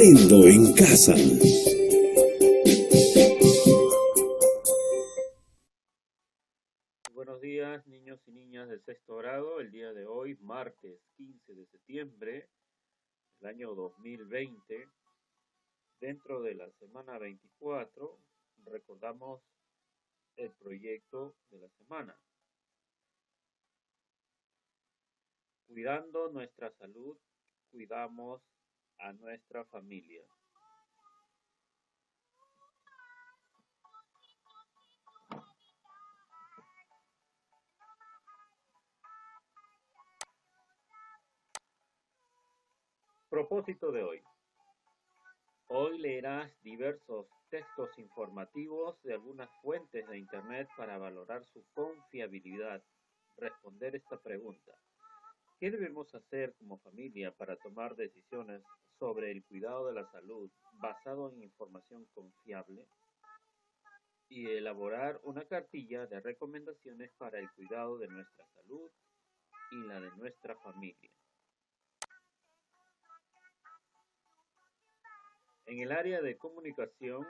Aprendo en casa. Buenos días, niños y niñas del sexto grado. El día de hoy, martes 15 de septiembre del año 2020, dentro de la semana 24, recordamos el proyecto de la semana. Cuidando nuestra salud, cuidamos a nuestra familia. Propósito de hoy. Hoy leerás diversos textos informativos de algunas fuentes de Internet para valorar su confiabilidad. Responder esta pregunta. ¿Qué debemos hacer como familia para tomar decisiones sobre el cuidado de la salud basado en información confiable? Y elaborar una cartilla de recomendaciones para el cuidado de nuestra salud y la de nuestra familia. En el área de comunicación,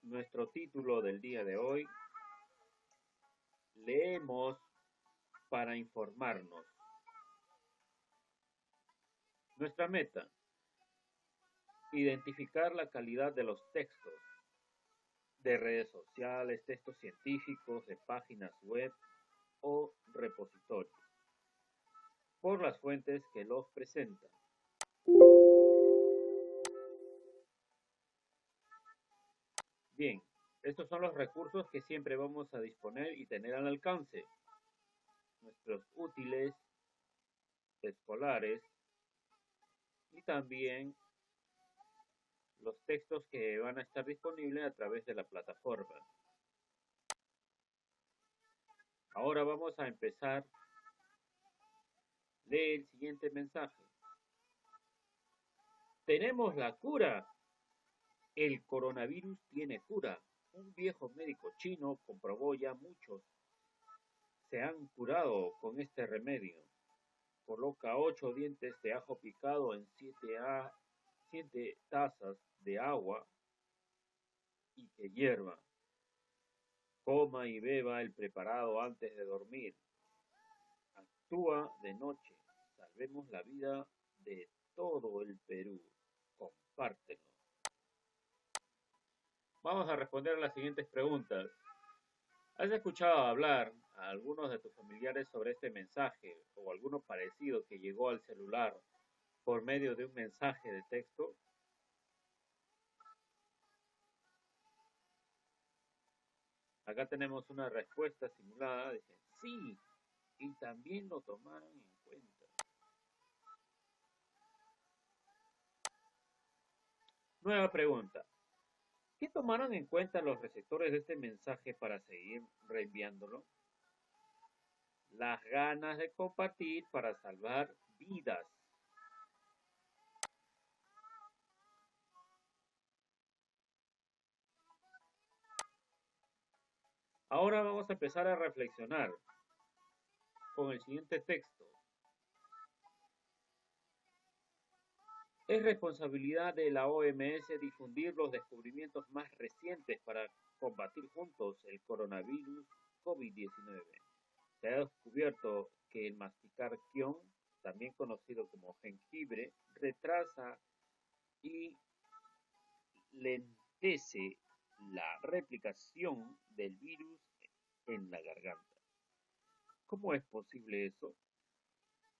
nuestro título del día de hoy, leemos para informarnos. Nuestra meta, identificar la calidad de los textos de redes sociales, textos científicos, de páginas web o repositorios, por las fuentes que los presentan. Bien, estos son los recursos que siempre vamos a disponer y tener al alcance. Nuestros útiles escolares y también los textos que van a estar disponibles a través de la plataforma. Ahora vamos a empezar. Lee el siguiente mensaje. Tenemos la cura. El coronavirus tiene cura. Un viejo médico chino comprobó ya muchos se han curado con este remedio. Coloca 8 dientes de ajo picado en 7 tazas de agua y que hierva. Coma y beba el preparado antes de dormir. Actúa de noche. Salvemos la vida de todo el Perú. Compártelo. Vamos a responder las siguientes preguntas. ¿Has escuchado hablar a algunos de tus familiares sobre este mensaje o alguno parecido que llegó al celular por medio de un mensaje de texto? Acá tenemos una respuesta simulada. Dice, sí, y también lo tomaron en cuenta. Nueva pregunta. ¿Qué tomaron en cuenta los receptores de este mensaje para seguir reenviándolo? Las ganas de compartir para salvar vidas. Ahora vamos a empezar a reflexionar con el siguiente texto. Es responsabilidad de la OMS difundir los descubrimientos más recientes para combatir juntos el coronavirus COVID-19. Se ha descubierto que el masticar kion, también conocido como jengibre, retrasa y lentece la replicación del virus en la garganta. ¿Cómo es posible eso?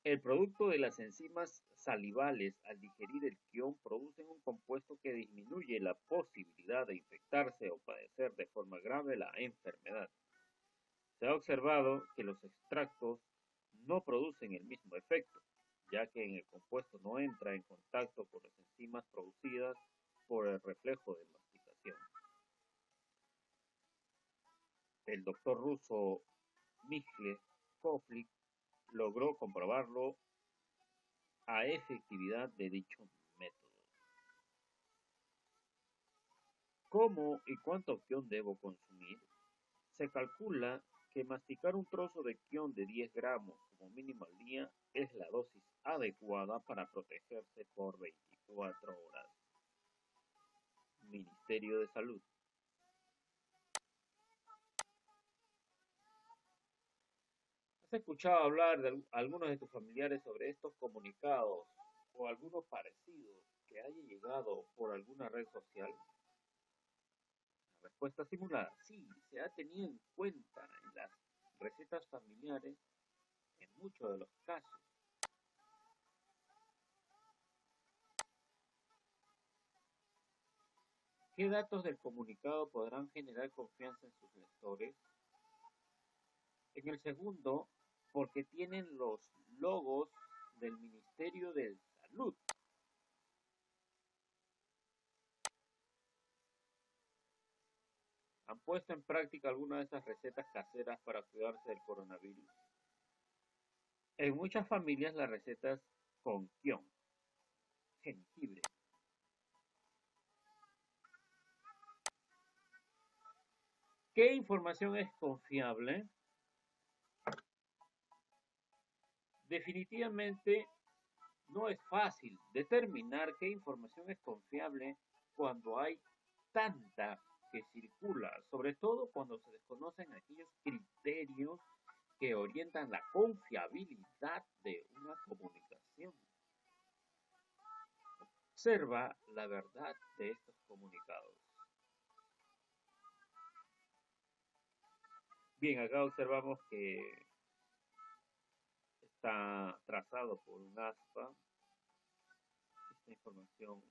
El producto de las enzimas salivales al digerir el quión producen un compuesto que disminuye la posibilidad de infectarse o padecer de forma grave la enfermedad. Se ha observado que los extractos no producen el mismo efecto, ya que el compuesto no entra en contacto con las enzimas producidas por el reflejo de masticación. El doctor ruso Mikhail Koplik logró comprobarlo a efectividad de dicho método. ¿Cómo y cuánto quión debo consumir? Se calcula que masticar un trozo de quión de 10 gramos como mínimo al día es la dosis adecuada para protegerse por 24 horas. Ministerio de Salud. ¿Has escuchado hablar de algunos de tus familiares sobre estos comunicados o algunos parecidos que haya llegado por alguna red social? La respuesta simulada, sí, se ha tenido en cuenta en las recetas familiares en muchos de los casos. ¿Qué datos del comunicado podrán generar confianza en sus lectores? En el segundo, porque tienen los logos del Ministerio de Salud. ¿Han puesto en práctica alguna de esas recetas caseras para cuidarse del coronavirus? En muchas familias las recetas con kion, jengibre. ¿Qué información es confiable? Definitivamente no es fácil determinar qué información es confiable cuando hay tanta que circula, sobre todo cuando se desconocen aquellos criterios que orientan la confiabilidad de una comunicación. Observa la verdad de estos comunicados. Bien, acá observamos que está trazado por un aspa. Esta información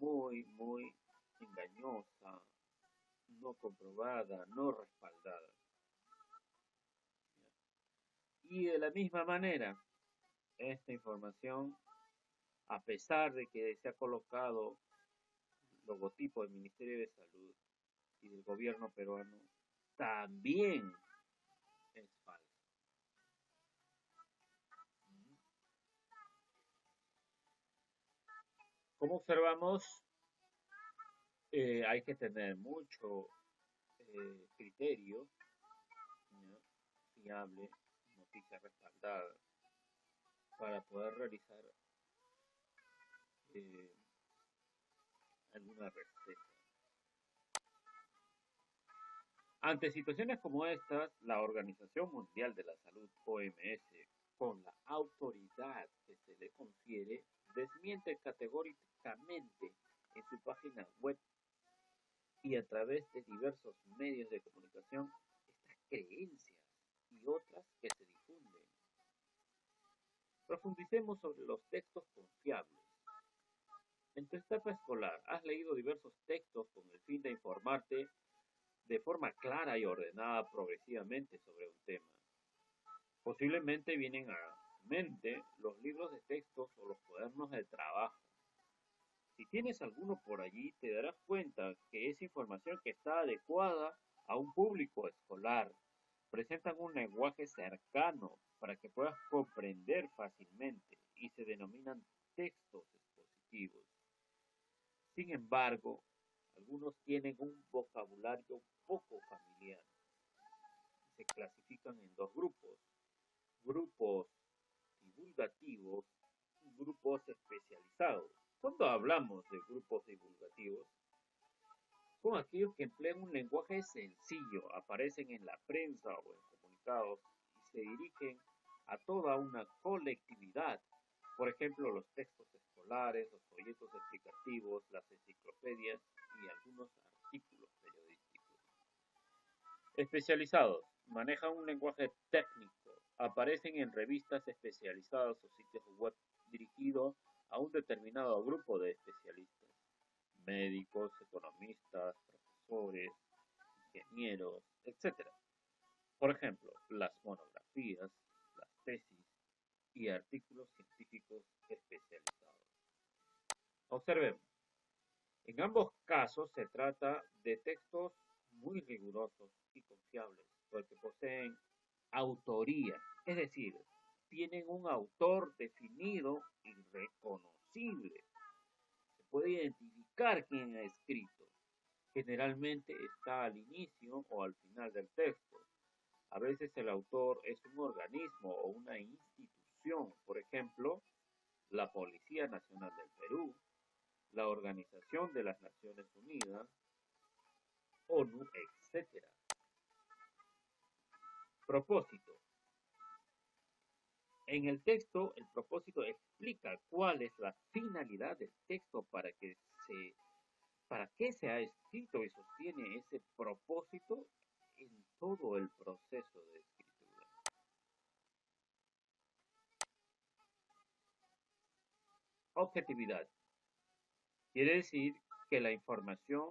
muy engañosa, no comprobada, no respaldada. Y de la misma manera, esta información, a pesar de que se ha colocado el logotipo del Ministerio de Salud y del gobierno peruano, también es falso. Como observamos, hay que tener mucho criterio, ¿no? Fiable, noticia respaldada, para poder realizar eh, alguna receta. Ante situaciones como estas, la Organización Mundial de la Salud, OMS, con la autoridad que se le confiere, desmiente categóricamente en su página web y a través de diversos medios de comunicación estas creencias y otras que se difunden. Profundicemos sobre los textos confiables. En tu etapa escolar, has leído diversos textos con el fin de informarte de forma clara y ordenada progresivamente sobre un tema. Posiblemente vienen a mente los libros de textos o los cuadernos de trabajo. Si tienes alguno por allí, te darás cuenta que es información que está adecuada a un público escolar. Presentan un lenguaje cercano para que puedas comprender fácilmente y se denominan textos expositivos. Sin embargo, algunos tienen un vocabulario poco familiar. Se clasifican en dos grupos: grupos divulgativos y grupos especializados. Cuando hablamos de grupos divulgativos, son aquellos que emplean un lenguaje sencillo, aparecen en la prensa o en comunicados y se dirigen a toda una colectividad. Por ejemplo, los textos escolares, los folletos explicativos, las enciclopedias y algunos artículos periodísticos. Especializados. Manejan un lenguaje técnico. Aparecen en revistas especializadas o sitios web dirigidos a un determinado grupo de especialistas: médicos, economistas, profesores, ingenieros, etc. Por ejemplo, las monografías, las tesis y artículos científicos especializados. Observemos. En ambos casos se trata de textos muy rigurosos y confiables, porque poseen autoría, es decir, tienen un autor definido y reconocible. Se puede identificar quién ha escrito. Generalmente está al inicio o al final del texto. A veces el autor es un organismo o una institución, por ejemplo, la Policía Nacional del Perú, la Organización de las Naciones Unidas, ONU, etc. Propósito. En el texto, el propósito explica cuál es la finalidad del texto para qué se ha escrito y sostiene ese propósito en todo el proceso de escritura. Objetividad. Quiere decir que la información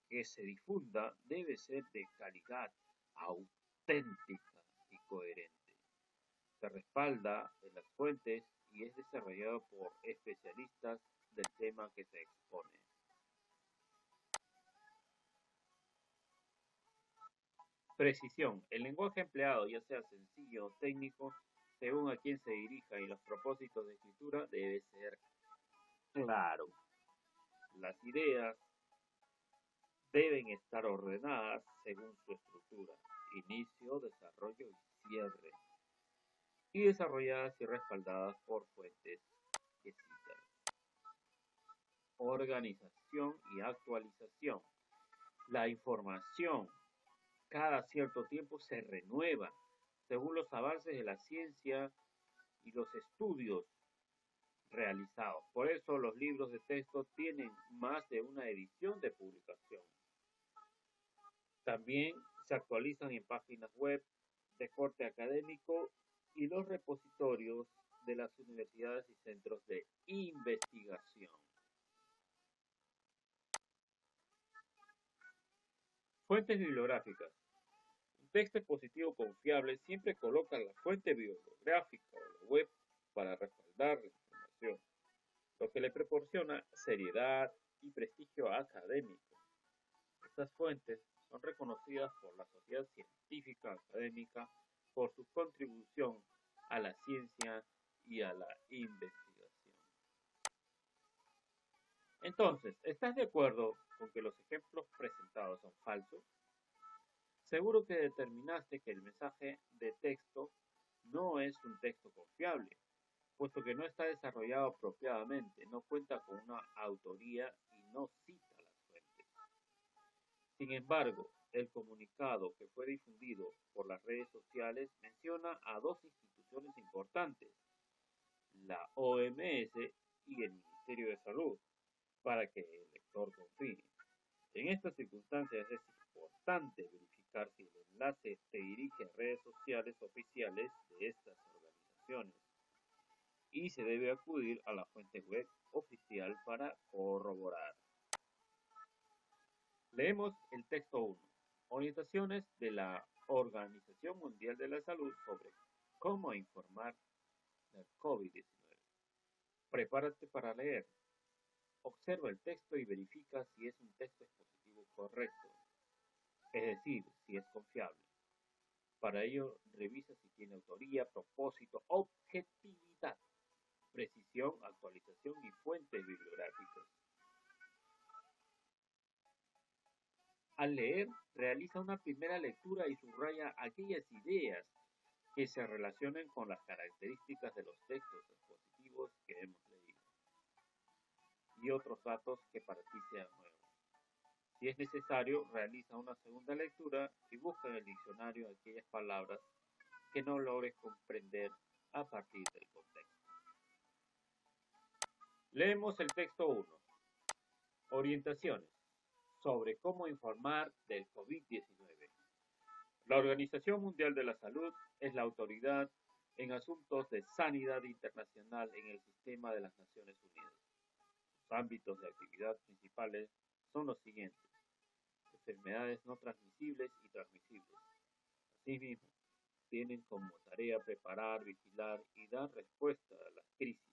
que se difunda debe ser de calidad, auténtica y coherente. Se respalda en las fuentes y es desarrollado por especialistas del tema que se expone. Precisión. El lenguaje empleado, ya sea sencillo o técnico, según a quién se dirija y los propósitos de escritura, debe ser claro. Las ideas deben estar ordenadas según su estructura, inicio, desarrollo y cierre, y desarrolladas y respaldadas por fuentes que citan. Organización y actualización. La información cada cierto tiempo se renueva según los avances de la ciencia y los estudios realizados. Por eso los libros de texto tienen más de una edición de publicación. También se actualizan en páginas web de corte académico y los repositorios de las universidades y centros de investigación. Fuentes bibliográficas. Un texto expositivo confiable siempre coloca la fuente bibliográfica o la web para respaldar la información, lo que le proporciona seriedad y prestigio académico. Estas fuentes son reconocidas por la sociedad científica académica por su contribución a la ciencia y a la investigación. Entonces, ¿estás de acuerdo con que los ejemplos presentados son falsos? Seguro que determinaste que el mensaje de texto no es un texto confiable, puesto que no está desarrollado apropiadamente, no cuenta con una autoría y no cita las fuentes. Sin embargo, el comunicado que fue difundido por las redes sociales menciona a dos instituciones importantes, la OMS y el Ministerio de Salud, para que el lector confíe. En estas circunstancias es importante verificar si el enlace se dirige a redes sociales oficiales de estas organizaciones y se debe acudir a la fuente web oficial para corroborar. Leemos el texto 1. Orientaciones de la Organización Mundial de la Salud sobre cómo informar del COVID-19. Prepárate para leer. Observa el texto y verifica si es un texto expositivo correcto, es decir, si es confiable. Para ello, revisa si tiene autoría, propósito, objetividad, precisión, actualización y fuentes bibliográficas. Al leer, realiza una primera lectura y subraya aquellas ideas que se relacionen con las características de los textos expositivos que hemos leído y otros datos que para ti sean nuevos. Si es necesario, realiza una segunda lectura y busca en el diccionario aquellas palabras que no logres comprender a partir del contexto. Leemos el texto 1. Orientaciones sobre cómo informar del COVID-19. La Organización Mundial de la Salud es la autoridad en asuntos de sanidad internacional en el sistema de las Naciones Unidas. Los ámbitos de actividad principales son los siguientes: enfermedades no transmisibles y transmisibles. Asimismo, tienen como tarea preparar, vigilar y dar respuesta a las crisis,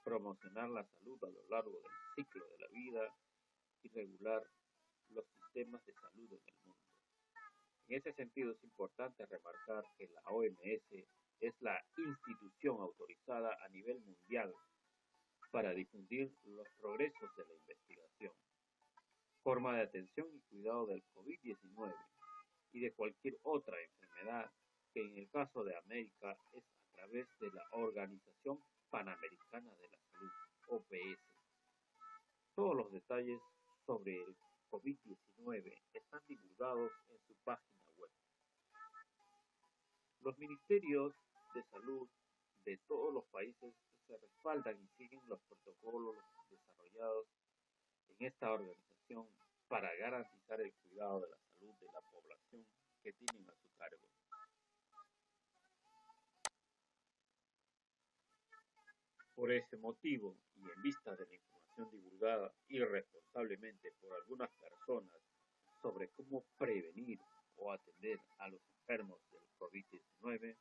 promocionar la salud a lo largo del ciclo de la vida y regular los sistemas de salud en el mundo. En ese sentido, es importante remarcar que la OMS es la institución autorizada a nivel mundial para difundir los progresos de la investigación, forma de atención y cuidado del COVID-19 y de cualquier otra enfermedad, que en el caso de América es a través de la Organización Panamericana de la Salud, OPS. Todos los detalles sobre el COVID-19 están divulgados en su página web. Los ministerios de salud de todos los países se respaldan y siguen los protocolos desarrollados en esta organización para garantizar el cuidado de la salud de la población que tienen a su cargo. Por ese motivo, y en vista de la información divulgada irresponsablemente por algunas personas sobre cómo prevenir o atender a los enfermos del COVID-19,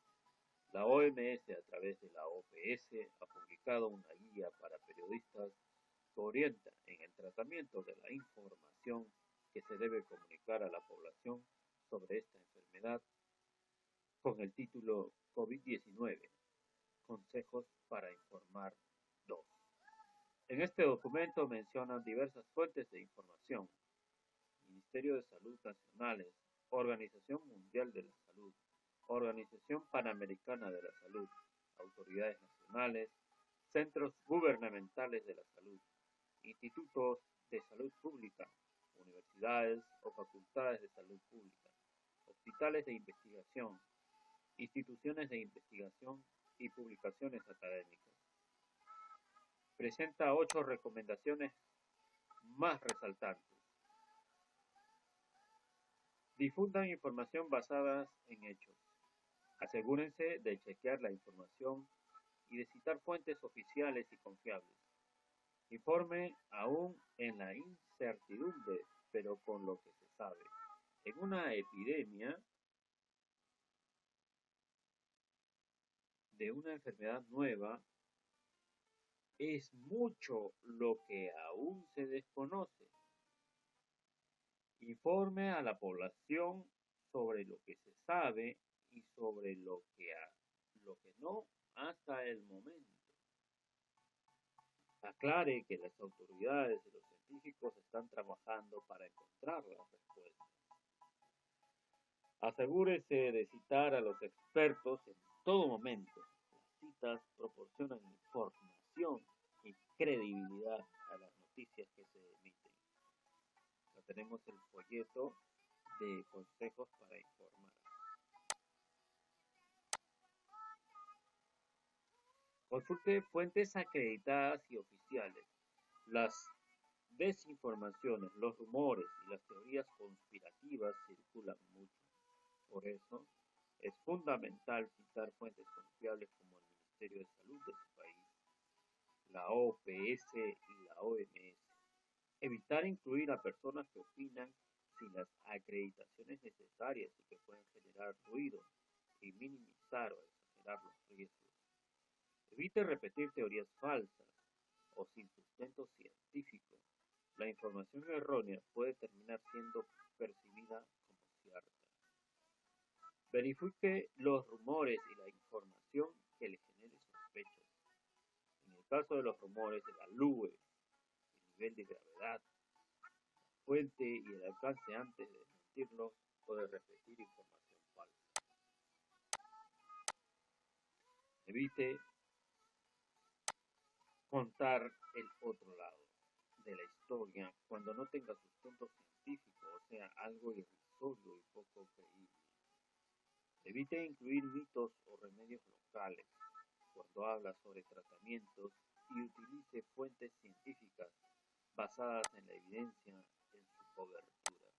la OMS, a través de la OPS, ha publicado una guía para periodistas que orienta en el tratamiento de la información que se debe comunicar a la población sobre esta enfermedad, con el título COVID-19, Consejos para informar 2. En este documento mencionan diversas fuentes de información: Ministerio de Salud Nacionales, Organización Mundial de la Salud, Organización Panamericana de la Salud, autoridades nacionales, centros gubernamentales de la salud, institutos de salud pública, universidades o facultades de salud pública, hospitales de investigación, instituciones de investigación y publicaciones académicas. Presenta 8 recomendaciones más resaltantes. Difundan información basada en hechos. Asegúrense de chequear la información y de citar fuentes oficiales y confiables. Informe aún en la incertidumbre, pero con lo que se sabe. En una epidemia de una enfermedad nueva, es mucho lo que aún se desconoce. Informe a la población sobre lo que se sabe y sobre lo que no hasta el momento. Aclare que las autoridades y los científicos están trabajando para encontrar las respuestas. Asegúrese de citar a los expertos en todo momento. Las citas proporcionan información y credibilidad a las noticias que se emiten. Acá tenemos el folleto de consejos para informar. Consulte fuentes acreditadas y oficiales. Las desinformaciones, los rumores y las teorías conspirativas circulan mucho. Por eso, es fundamental citar fuentes confiables como el Ministerio de Salud de su país, la OPS y la OMS. Evitar incluir a personas que opinan sin las acreditaciones necesarias y que pueden generar ruido y minimizar o exagerar los riesgos. Evite repetir teorías falsas o sin sustento científico. La información errónea puede terminar siendo percibida como cierta. Verifique los rumores y la información que le genere sospechas. En el caso de los rumores, evalúe el nivel de gravedad, la fuente y el alcance antes de desmentirlos o de repetir información falsa. Evite contar el otro lado de la historia cuando no tenga sustento científico, o sea, algo irrisorio y poco creíble. Evite incluir mitos o remedios locales cuando habla sobre tratamientos y utilice fuentes científicas basadas en la evidencia en su cobertura.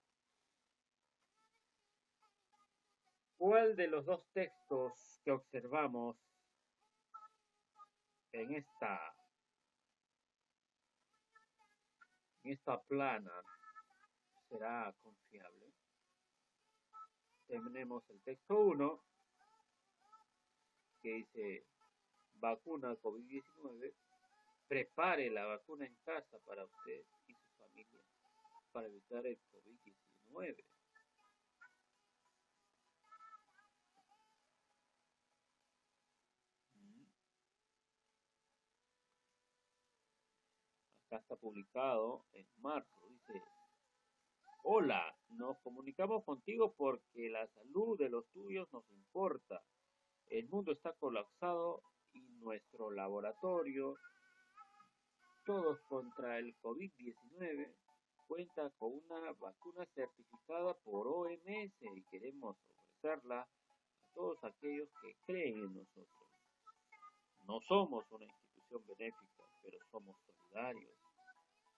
¿Cuál de los dos textos que observamos en esta plana será confiable? Tenemos el texto 1 que dice: vacuna COVID-19, prepare la vacuna en casa para usted y su familia para evitar el COVID-19. Acá está publicado en marzo. Dice: hola, nos comunicamos contigo porque la salud de los tuyos nos importa. El mundo está colapsado y nuestro laboratorio Todos contra el COVID-19 cuenta con una vacuna certificada por OMS y queremos ofrecerla a todos aquellos que creen en nosotros. No somos una institución benéfica, pero somos solidarios.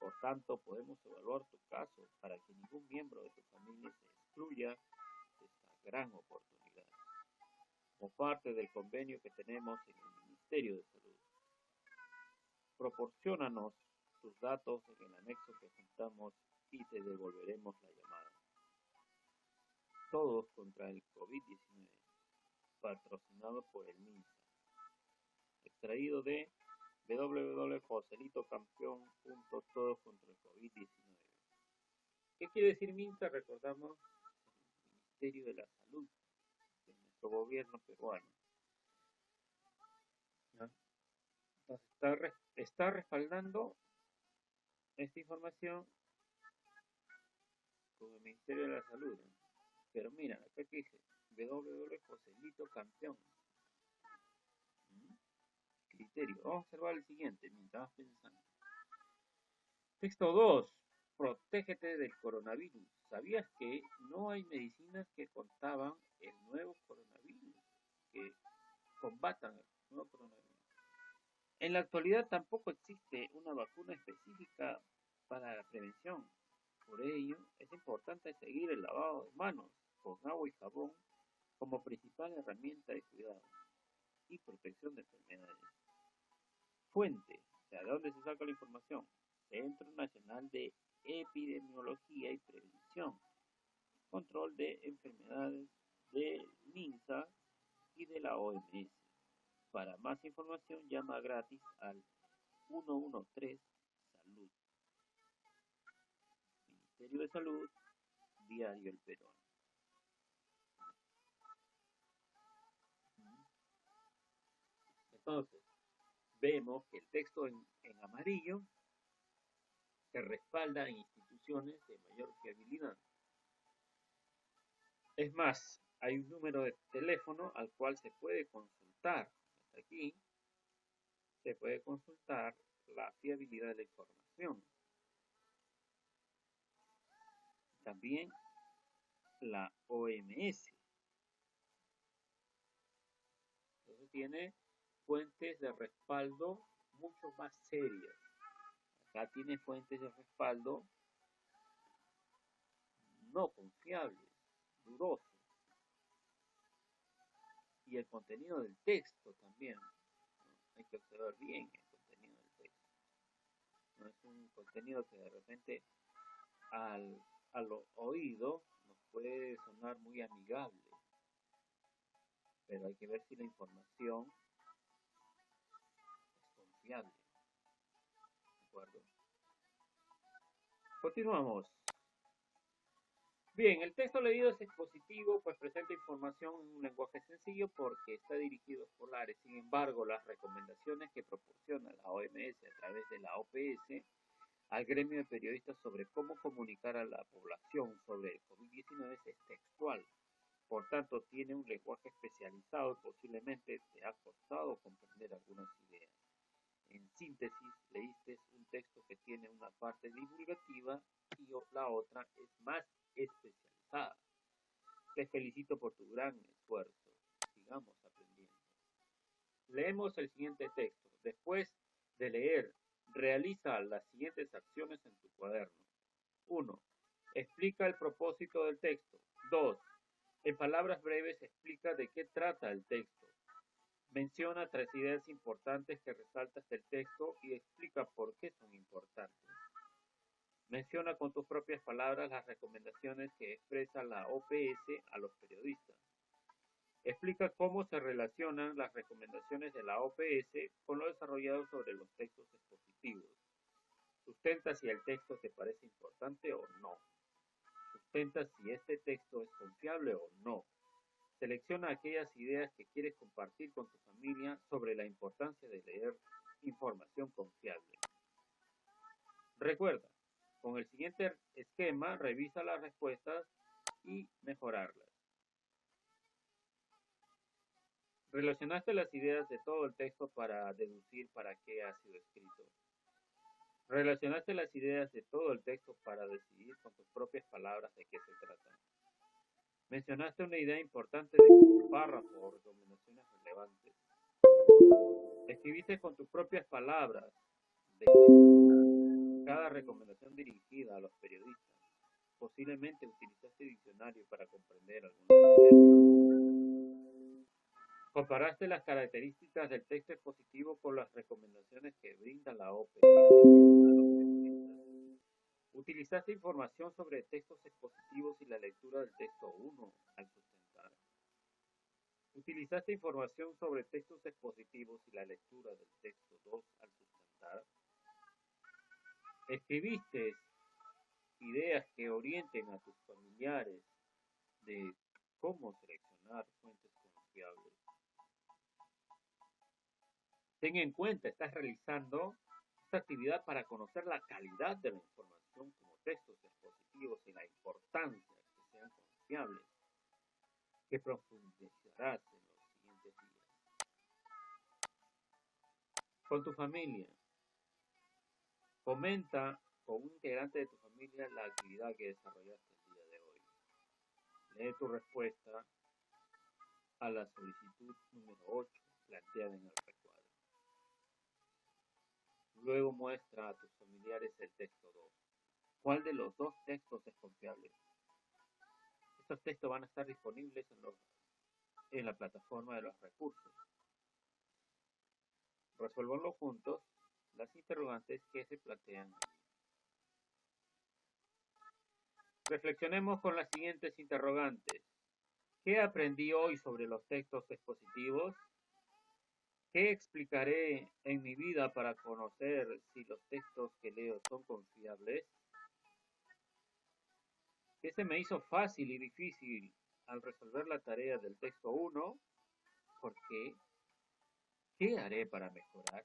Por tanto, podemos evaluar tu caso para que ningún miembro de tu familia se excluya de esta gran oportunidad. Como parte del convenio que tenemos en el Ministerio de Salud, proporciónanos tus datos en el anexo que juntamos y te devolveremos la llamada. Todos contra el COVID-19, patrocinado por el MINSA. Extraído de www.joselitocampeón.todos contra el COVID-19. ¿Qué quiere decir MINSA? Recordamos el Ministerio de la Salud de nuestro gobierno peruano. ¿No? Entonces, está respaldando esta información con el Ministerio de la Salud. ¿No? Pero mira, acá que dice www.joselitocampeón. Criterio. Vamos a observar el siguiente mientras vas pensando. Texto 2. Protégete del coronavirus. ¿Sabías que no hay medicinas que contaban el nuevo coronavirus? Que combatan el nuevo coronavirus. En la actualidad tampoco existe una vacuna específica para la prevención. Por ello, es importante seguir el lavado de manos con agua y jabón como principal herramienta de cuidado y protección de enfermedades. Fuente, o sea, ¿de dónde se saca la información? Centro Nacional de Epidemiología y Prevención, Control de Enfermedades del MINSA y de la OMS. Para más información, llama gratis al 113 Salud. Ministerio de Salud, Diario El Peruano. Entonces, vemos que el texto en amarillo se respalda en instituciones de mayor fiabilidad. Es más, hay un número de teléfono al cual se puede consultar. Hasta aquí se puede consultar la fiabilidad de la información. También la OMS. Entonces tiene fuentes de respaldo mucho más serias. Acá tiene fuentes de respaldo no confiables, dudosos. Y el contenido del texto también, ¿no? Hay que observar bien el contenido del texto. No es un contenido que de repente al oído nos puede sonar muy amigable, pero hay que ver si la información es confiable. ¿De acuerdo? Continuamos. Bien, el texto leído es expositivo, pues presenta información en un lenguaje sencillo porque está dirigido a escolares. Sin embargo, las recomendaciones que proporciona la OMS a través de la OPS al gremio de periodistas sobre cómo comunicar a la población sobre el COVID-19 es textual. Por tanto, tiene un lenguaje especializado y posiblemente te ha costado comprender algunas ideas. En síntesis, leíste un texto que tiene una parte divulgativa y la otra es más especializada. Te felicito por tu gran esfuerzo. Sigamos aprendiendo. Leemos el siguiente texto. Después de leer, realiza las siguientes acciones en tu cuaderno. 1. Explica el propósito del texto. 2. En palabras breves explica de qué trata el texto. Menciona 3 ideas importantes que resaltas del texto y explica por qué son importantes. Menciona con tus propias palabras las recomendaciones que expresa la OPS a los periodistas. Explica cómo se relacionan las recomendaciones de la OPS con lo desarrollado sobre los textos expositivos. Sustenta si el texto te parece importante o no. Sustenta si este texto es confiable o no. Selecciona aquellas ideas que quieres compartir con tu familia sobre la importancia de leer información confiable. Recuerda, con el siguiente esquema, revisa las respuestas y mejorarlas. Relacionaste las ideas de todo el texto para deducir para qué ha sido escrito. Relacionaste las ideas de todo el texto para decidir con tus propias palabras de qué se trata. Mencionaste una idea importante de un párrafo o recomendaciones relevantes. Escribiste con tus propias palabras de cada recomendación dirigida a los periodistas. Posiblemente utilizaste diccionario para comprender algunos conceptos. Comparaste las características del texto expositivo con las recomendaciones que brinda la OPE. Utilizaste información sobre textos expositivos y la lectura del texto 1 al sustentar. Utilizaste información sobre textos expositivos y la lectura del texto 2 al sustentar. Escribiste ideas que orienten a tus familiares de cómo seleccionar fuentes confiables. Ten en cuenta, estás realizando esta actividad para conocer la calidad de la información como textos expositivos y la importancia de que sean confiables, que profundizarás en los siguientes días. Con tu familia, comenta con un integrante de tu familia la actividad que desarrollaste el día de hoy. Lee tu respuesta a la solicitud número 8 planteada en el recuadro. Luego muestra a tus familiares el texto 2. ¿Cuál de los dos textos es confiable? Estos textos van a estar disponibles en la plataforma de los recursos. Resolvámoslo juntos las interrogantes que se plantean allí. Reflexionemos con las siguientes interrogantes. ¿Qué aprendí hoy sobre los textos expositivos? ¿Qué explicaré en mi vida para conocer si los textos que leo son confiables? ¿Qué se me hizo fácil y difícil al resolver la tarea del texto 1? ¿Por qué? ¿Qué haré para mejorar?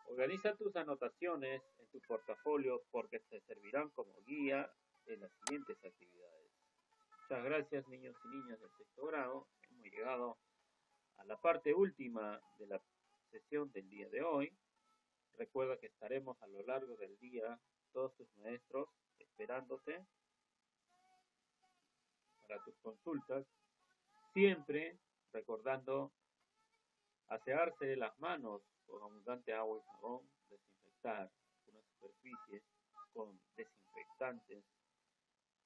Organiza tus anotaciones en tu portafolio porque te servirán como guía en las siguientes actividades. Muchas gracias, niños y niñas del sexto grado. Hemos llegado a la parte última de la sesión del día de hoy. Recuerda que estaremos a lo largo del día, todos tus maestros, esperándote para tus consultas, siempre recordando asearse las manos con abundante agua y jabón, desinfectar una superficie con desinfectantes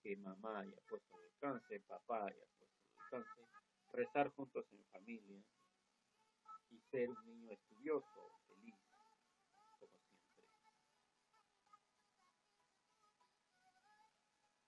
que mamá haya puesto al alcance, papá haya puesto al alcance, rezar juntos en familia y ser unidos.